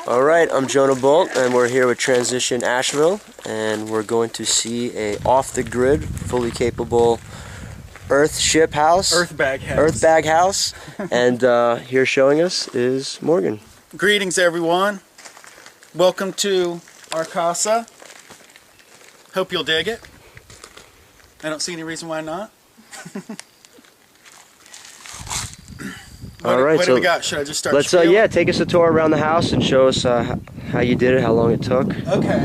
All right, I'm Jonah Bolt, and we're here with Transition Asheville, and we're going to see a off-the-grid, fully capable Earthbag house. And here showing us is Morgan. Greetings, everyone. Welcome to our casa. Hope you'll dig it. I don't see any reason why not. What do we got? Should I just start? Let's yeah, take us a tour around the house and show us how you did it, how long it took,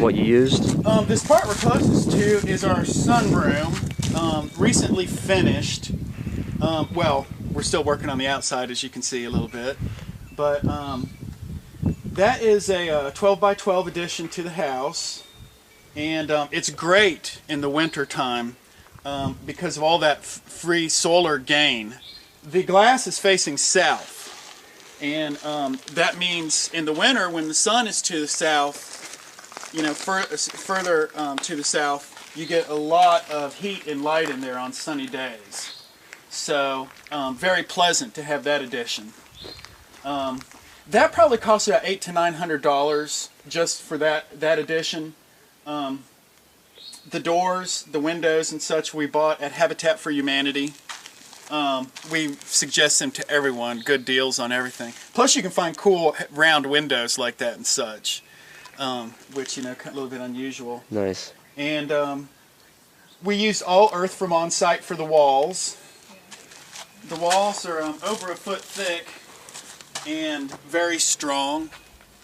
what you used. This part we're closest to is our sunroom, recently finished. Well, we're still working on the outside, as you can see a little bit, but that is a 12 by 12 addition to the house, and it's great in the winter time because of all that free solar gain. The glass is facing south, and that means in the winter when the sun is to the south, you know, further to the south, you get a lot of heat and light in there on sunny days. So very pleasant to have that addition. That probably cost about $800 to $900 just for that addition. The doors, the windows and such we bought at Habitat for Humanity. We suggest them to everyone, good deals on everything. Plus you can find cool round windows like that and such, which, you know, a little bit unusual. Nice. And we used all earth from on site for the walls. The walls are over a foot thick and very strong.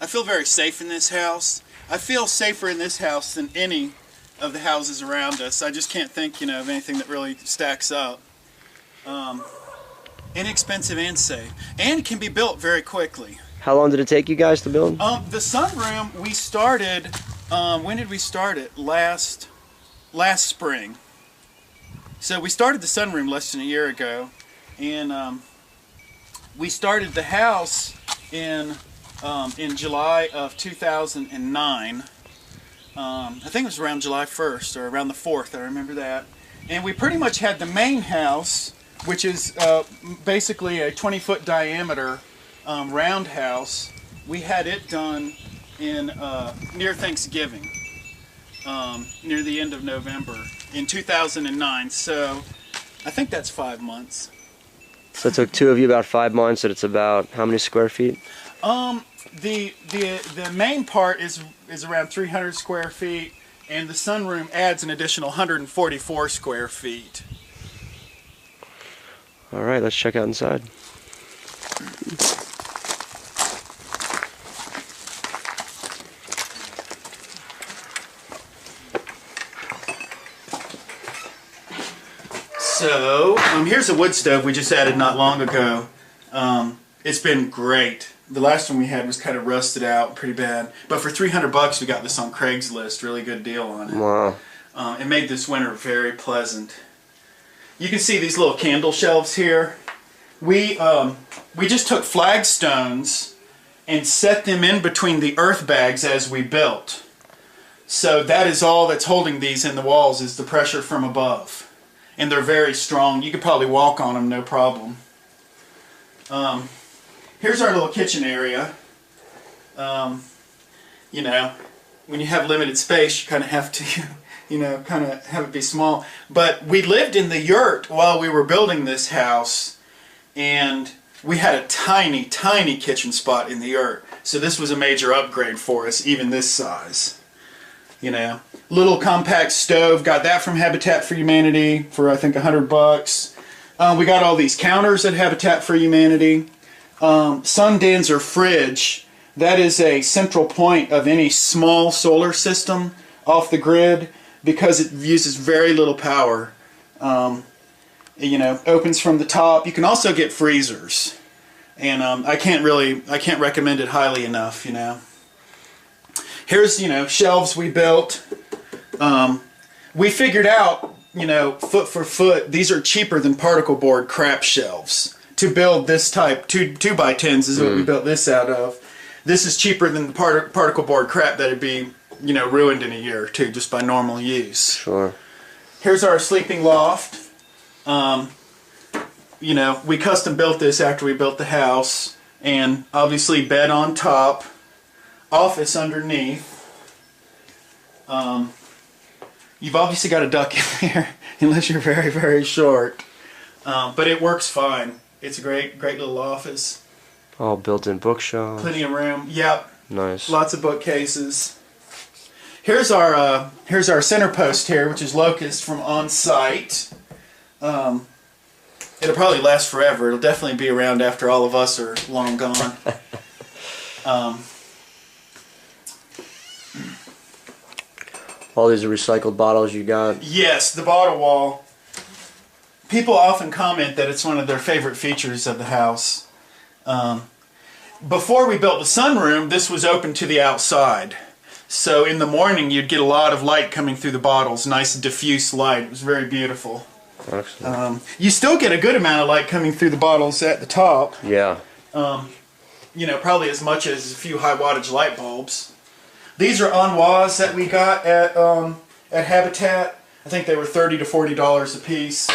I feel very safe in this house. I feel safer in this house than any of the houses around us. I just can't think, you know, of anything that really stacks up. Inexpensive and safe, and can be built very quickly. How long did it take you guys to build? The sunroom we started. When did we start it? Last spring. So we started the sunroom less than a year ago, and we started the house in July of 2009. I think it was around July 1st or around the 4th. I remember that. And we pretty much had the main house, which is basically a 20-foot diameter roundhouse. We had it done in near Thanksgiving, near the end of November in 2009. So I think that's 5 months. So it took two of you about 5 months, and it's about how many square feet? The main part is around 300 square feet, and the sunroom adds an additional 144 square feet. All right, let's check out inside. So, here's a wood stove we just added not long ago. It's been great. The last one we had was kind of rusted out pretty bad. But for $300 we got this on Craigslist. Really good deal on it. Wow. It made this winter very pleasant. You can see these little candle shelves here. We just took flagstones and set them in between the earth bags as we built. So that is all that's holding these in the walls is the pressure from above. And they're very strong. You could probably walk on them no problem. Here's our little kitchen area. You know, when you have limited space, you kind of have to, you know, kind of have it be small. But we lived in the yurt while we were building this house, and we had a tiny, tiny kitchen spot in the yurt. So this was a major upgrade for us, even this size. You know, little compact stove, got that from Habitat for Humanity for I think $100. We got all these counters at Habitat for Humanity. Sundancer fridge, that is a central point of any small solar system off the grid because it uses very little power. You know, opens from the top. You can also get freezers, and I can't recommend it highly enough. You know, here's, you know, shelves we built. We figured out, you know, foot for foot, these are cheaper than particle board crap shelves. To build this type, 2x10s is what we built this out of. This is cheaper than the particle board crap that'd be, you know, ruined in a year or two just by normal use. Sure. Here's our sleeping loft. You know, we custom built this after we built the house. and obviously bed on top, office underneath. You've obviously got a duck in there, unless you're very, very short. But it works fine. It's a great little office. All built-in bookshelves. Plenty of room. Yep. Nice. Lots of bookcases. Here's our center post here, which is locust from on site. It'll probably last forever. It'll definitely be around after all of us are long gone. All these are recycled bottles you got? Yes, the bottle wall. People often comment that it's one of their favorite features of the house. Before we built the sunroom, this was open to the outside. So in the morning you'd get a lot of light coming through the bottles, nice diffuse light. It was very beautiful. Excellent. You still get a good amount of light coming through the bottles at the top. Yeah. You know, probably as much as a few high wattage light bulbs. These are envoys that we got at Habitat. I think they were $30 to $40 a piece.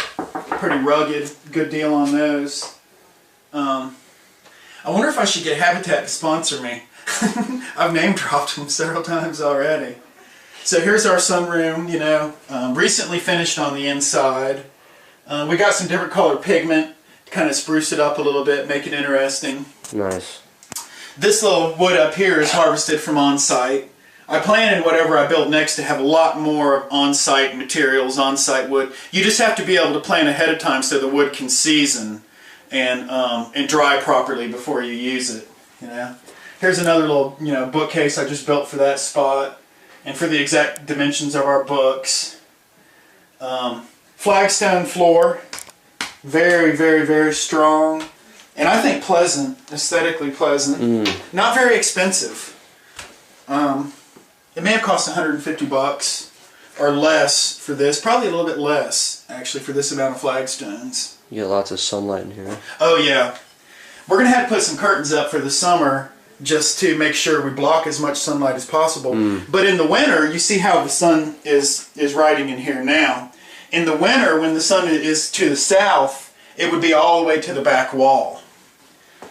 Pretty rugged, good deal on those. I wonder if I should get Habitat to sponsor me. I've name dropped them several times already. So here's our sunroom, you know, recently finished on the inside. We got some different colored pigment to kind of spruce it up a little bit, make it interesting. Nice. This little wood up here is harvested from on-site. I plan in whatever I build next to have a lot more on-site materials, on-site wood. You just have to be able to plan ahead of time so the wood can season and dry properly before you use it. You know. Here's another little, you know, bookcase I just built for that spot and for the exact dimensions of our books. Flagstone floor, very, very, very strong. And I think pleasant, aesthetically pleasant. Not very expensive. It may have cost $150 or less for this. Probably a little bit less, actually, for this amount of flagstones. You get lots of sunlight in here. Oh, yeah. We're going to have to put some curtains up for the summer just to make sure we block as much sunlight as possible. But in the winter, you see how the sun is riding in here now. In the winter, when the sun is to the south, it would be all the way to the back wall.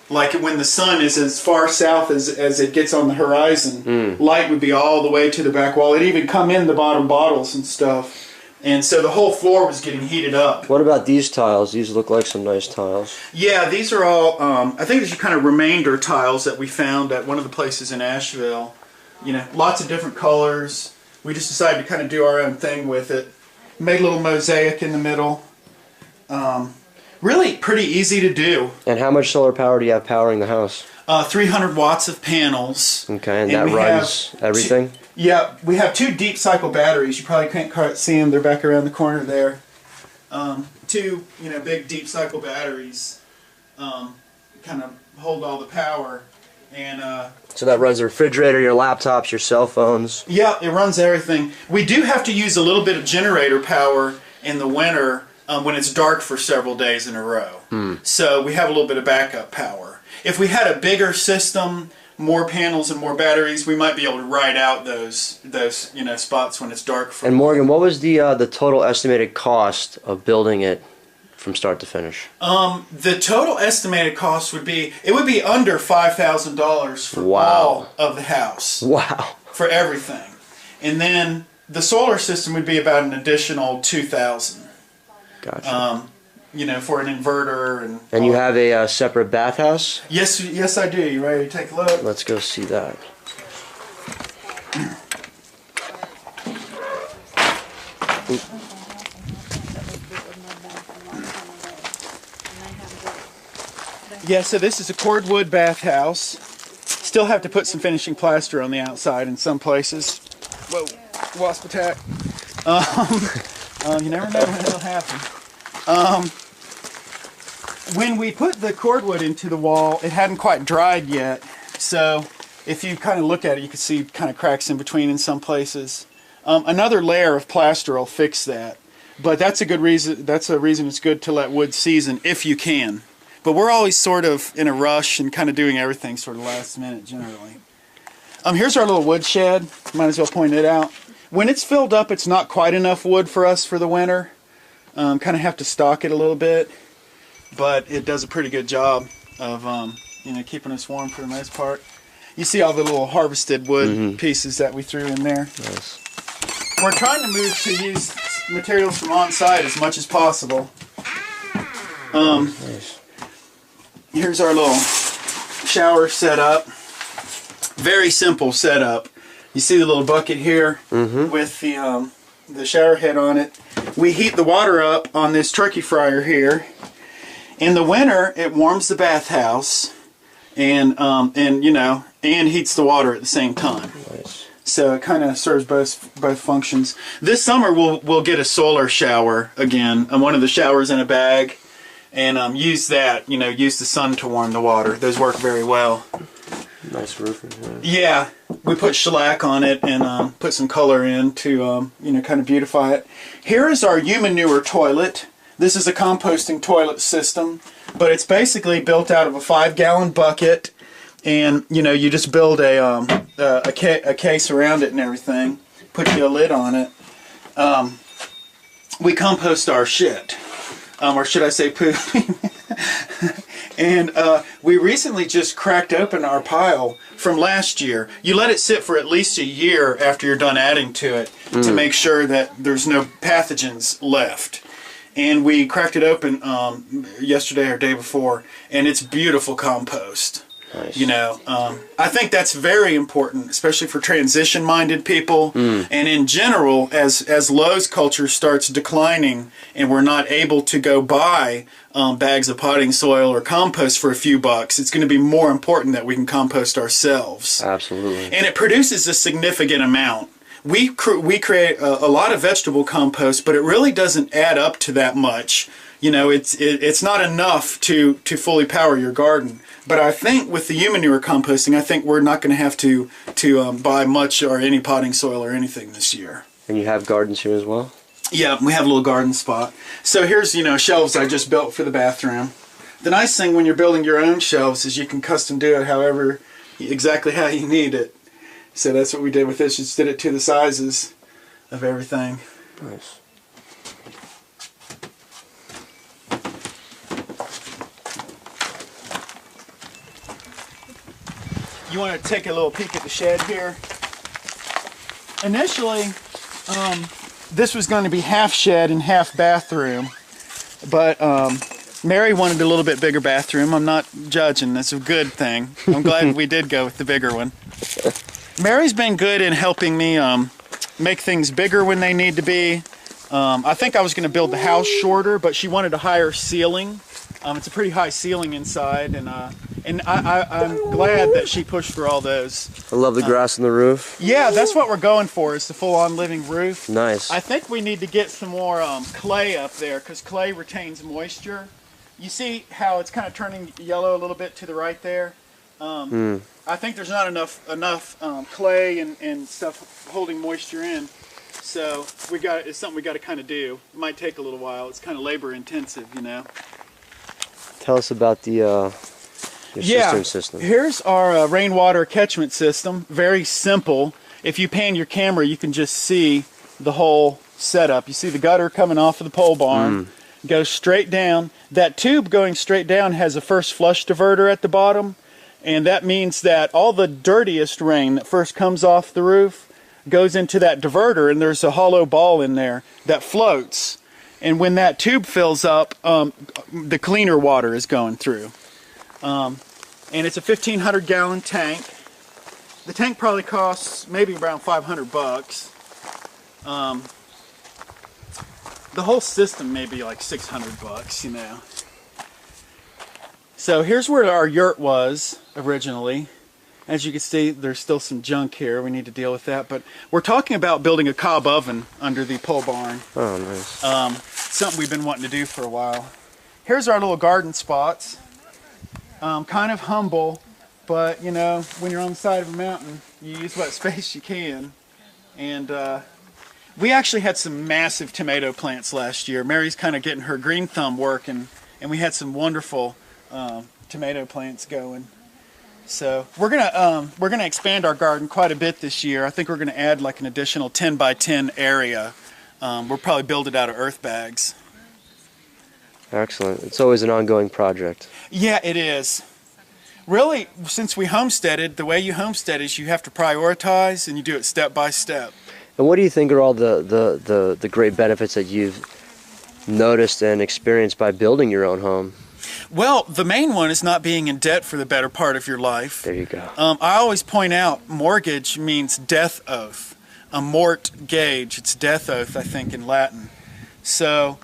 Like when the sun is as far south as it gets on the horizon, light would be all the way to the back wall. It'd even come in the bottom bottles and stuff. And so the whole floor was getting heated up. What about these tiles? These look like some nice tiles. Yeah, these are all, I think these are kind of remainder tiles that we found at one of the places in Asheville. You know, lots of different colors. We just decided to kind of do our own thing with it. Made a little mosaic in the middle. Really pretty easy to do. And how much solar power do you have powering the house? 300 watts of panels. Okay, and that runs everything? Yeah, we have 2 deep cycle batteries. You probably can't quite see them. They're back around the corner there. 2, you know, big deep cycle batteries kind of hold all the power. And so that runs the refrigerator, your laptops, your cell phones? Yeah, it runs everything. We do have to use a little bit of generator power in the winter when it's dark for several days in a row. So we have a little bit of backup power. If we had a bigger system, more panels and more batteries, we might be able to ride out those you know, spots when it's dark. And Morgan, what was the total estimated cost of building it from start to finish? The total estimated cost would be under $5,000 for all of the house. Wow. For everything. And then the solar system would be about an additional $2,000. Gotcha. You know, for an inverter and you have a separate bathhouse? Yes, I do. You ready to take a look? Let's go see that. Yeah, so this is a cordwood bathhouse. Still have to put some finishing plaster on the outside in some places. Whoa, wasp attack. You never know when it'll happen. When we put the cordwood into the wall, it hadn't quite dried yet. So if you kind of look at it, you can see kind of cracks in between in some places. Another layer of plaster will fix that. But that's a good reason. That's a reason it's good to let wood season if you can. But we're always sort of in a rush and kind of doing everything sort of last minute generally. Here's our little wood shed. Might as well point it out. When it's filled up, it's not quite enough wood for us for the winter. Kind of have to stock it a little bit. But it does a pretty good job of, you know, keeping us warm for the most part. You see all the little harvested wood pieces that we threw in there. Nice. We're trying to move to use materials from on-site as much as possible. Nice. Here's our little shower setup. Very simple setup. You see the little bucket here with the shower head on it. We heat the water up on this turkey fryer here. In the winter, it warms the bathhouse and you know, and heats the water at the same time. Nice. So it kind of serves both functions. This summer we'll get a solar shower again, one of the showers in a bag, and use that. You know, use the sun to warm the water. Those work very well. Nice roofing. Yeah, we put shellac on it and put some color in to you know, kind of beautify it. Here is our human manure toilet. This is a composting toilet system, but it's basically built out of a 5-gallon bucket, and you know, you just build a case around it and everything. Put you a lid on it. We compost our shit, or should I say poop? And we recently just cracked open our pile from last year. You let it sit for at least a year after you're done adding to it to make sure that there's no pathogens left. And we cracked it open yesterday or day before, and it's beautiful compost. Nice. You know, I think that's very important, especially for transition-minded people, and in general, as Lowe's culture starts declining, and we're not able to go buy bags of potting soil or compost for a few bucks, it's going to be more important that we can compost ourselves. Absolutely. And it produces a significant amount. We create a lot of vegetable compost, but it really doesn't add up to that much. You know, it's not enough to fully power your garden. But I think with the human manure composting, I think we're not going to have to buy much or any potting soil or anything this year. And you have gardens here as well? Yeah, we have a little garden spot. So here's, you know, shelves I just built for the bathroom. The nice thing when you're building your own shelves is you can custom do it however, exactly how you need it. So that's what we did with this. Just did it to the sizes of everything. Nice. You want to take a little peek at the shed here? Initially, this was going to be half shed and half bathroom, but Mary wanted a little bit bigger bathroom. I'm not judging. That's a good thing. I'm glad we did go with the bigger one. Mary's been good in helping me make things bigger when they need to be. I think I was going to build the house shorter, but she wanted a higher ceiling. It's a pretty high ceiling inside, and I'm glad that she pushed for all those. I love the grass on the roof. Yeah, that's what we're going for, is the full-on living roof. Nice. I think we need to get some more clay up there, because clay retains moisture. You see how it's kind of turning yellow a little bit to the right there? I think there's not enough clay and stuff holding moisture in. So it's something we got to kind of do. It might take a little while. It's kind of labor intensive, you know. Tell us about the your cistern system. Here's our rainwater catchment system. Very simple. If you pan your camera, you can just see the whole setup. You see the gutter coming off of the pole barn. Goes straight down. That tube going straight down has a first flush diverter at the bottom, and that means that all the dirtiest rain that first comes off the roof goes into that diverter, and there's a hollow ball in there that floats. And when that tube fills up, the cleaner water is going through. And it's a 1,500-gallon tank. The tank probably costs maybe around $500. The whole system may be like $600, you know. So here's where our yurt was originally. As you can see, there's still some junk here. We need to deal with that. But we're talking about building a cob oven under the pole barn. Oh, nice. Something we've been wanting to do for a while. Here's our little garden spots. Kind of humble, but you know, when you're on the side of a mountain, you use what space you can. And we actually had some massive tomato plants last year. Mary's kind of getting her green thumb working, and we had some wonderful tomato plants going. So we're gonna expand our garden quite a bit this year. I think we're gonna add like an additional 10 by 10 area. We'll probably build it out of earth bags. Excellent. It's always an ongoing project. Yeah, it is. Really, since we homesteaded, the way you homestead is you have to prioritize and you do it step by step. And what do you think are all the great benefits that you've noticed and experienced by building your own home? Well, the main one is not being in debt for the better part of your life. There you go. I always point out mortgage means death oath. A mort gage, it's death oath, I think, in Latin. So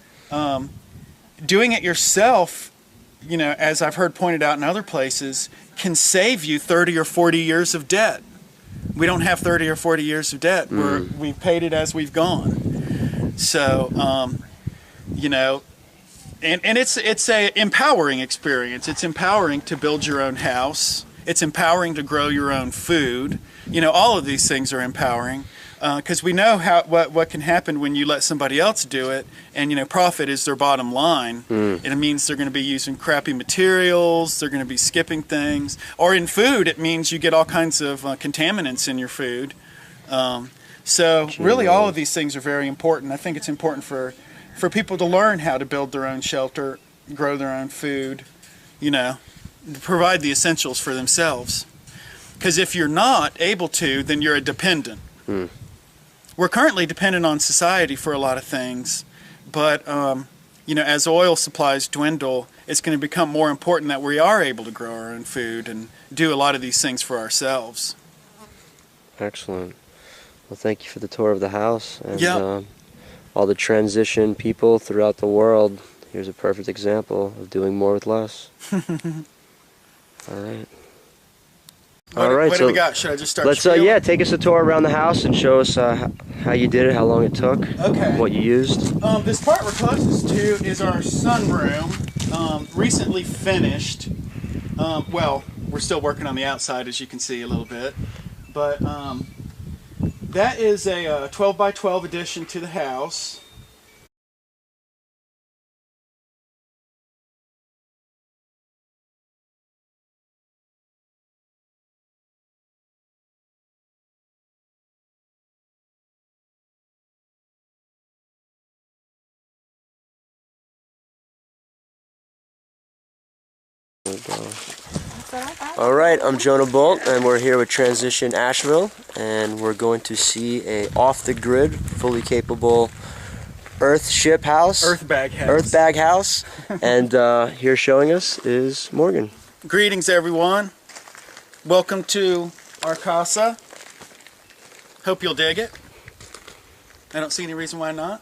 doing it yourself, you know, as I've heard pointed out in other places, can save you 30 or 40 years of debt. We don't have 30 or 40 years of debt. We've paid it as we've gone. So, you know, and it's a empowering experience. It's empowering to build your own house. It's empowering to grow your own food. You know, all of these things are empowering. Because we know what can happen when you let somebody else do it, and you know, profit is their bottom line. It means they're going to be using crappy materials, they're going to be skipping things, or in food it means you get all kinds of contaminants in your food. So really all of these things are very important. I think it's important for people to learn how to build their own shelter, grow their own food, you know, provide the essentials for themselves. Because if you're not able to, then you're a dependent. We're currently dependent on society for a lot of things, but you know, as oil supplies dwindle, it's going to become more important that we are able to grow our own food and do a lot of these things for ourselves. Excellent. Well, thank you for the tour of the house and all the transition people throughout the world. Here's a perfect example of doing more with less. All right. What do we got? Should I just start? Let's yeah, take us a tour around the house and show us how you did it, how long it took, what you used. This part we're closest to is our sunroom, recently finished. Well, we're still working on the outside, as you can see a little bit, but that is a 12 by 12 addition to the house. Alright, I'm Jonah Bolt and we're here with Transition Asheville and we're going to see a off-the-grid, fully capable Earthbag house. And here showing us is Morgan. Greetings everyone. Welcome to our casa. Hope you'll dig it. I don't see any reason why not.